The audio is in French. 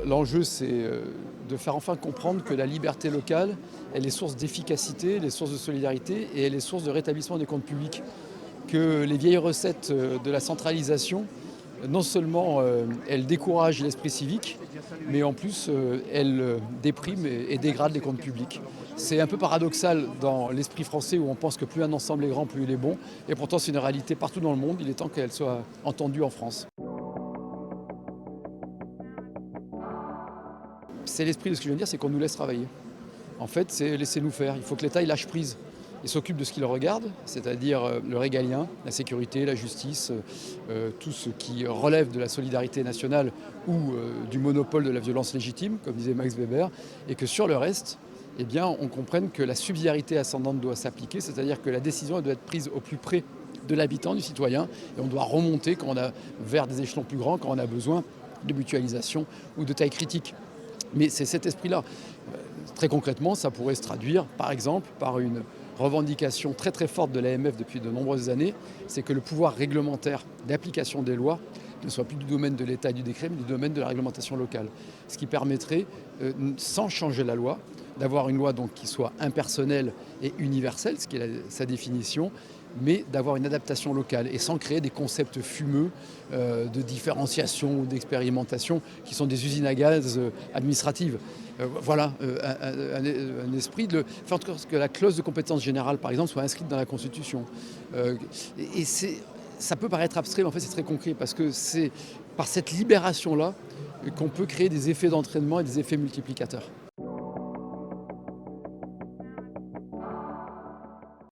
L'enjeu, c'est de faire enfin comprendre que la liberté locale, elle est source d'efficacité, elle est source de solidarité et elle est source de rétablissement des comptes publics. Que les vieilles recettes de la centralisation, non seulement elles découragent l'esprit civique, mais en plus elles dépriment et dégradent les comptes publics. C'est un peu paradoxal dans l'esprit français où on pense que plus un ensemble est grand, plus il est bon. Et pourtant c'est une réalité partout dans le monde. Il est temps qu'elle soit entendue en France. C'est l'esprit de ce que je viens de dire, c'est qu'on nous laisse travailler. En fait, c'est laisser-nous faire. Il faut que l'État il lâche prise et s'occupe de ce qu'il regarde, c'est-à-dire le régalien, la sécurité, la justice, tout ce qui relève de la solidarité nationale ou du monopole de la violence légitime, comme disait Max Weber, et que sur le reste, eh bien, on comprenne que la subsidiarité ascendante doit s'appliquer, c'est-à-dire que la décision elle doit être prise au plus près de l'habitant, du citoyen, et on doit remonter vers des échelons plus grands quand on a besoin de mutualisation ou de taille critique. Mais c'est cet esprit-là. Très concrètement, ça pourrait se traduire, par exemple, par une revendication très très forte de l'AMF depuis de nombreuses années, c'est que le pouvoir réglementaire d'application des lois ne soit plus du domaine de l'État et du décret, mais du domaine de la réglementation locale. Ce qui permettrait, sans changer la loi, d'avoir une loi donc, qui soit impersonnelle et universelle, ce qui est sa définition, mais d'avoir une adaptation locale et sans créer des concepts fumeux de différenciation ou d'expérimentation qui sont des usines à gaz administratives. Voilà un esprit de faire en sorte que la clause de compétence générale, par exemple, soit inscrite dans la Constitution. Ça peut paraître abstrait, mais en fait c'est très concret parce que c'est par cette libération-là qu'on peut créer des effets d'entraînement et des effets multiplicateurs.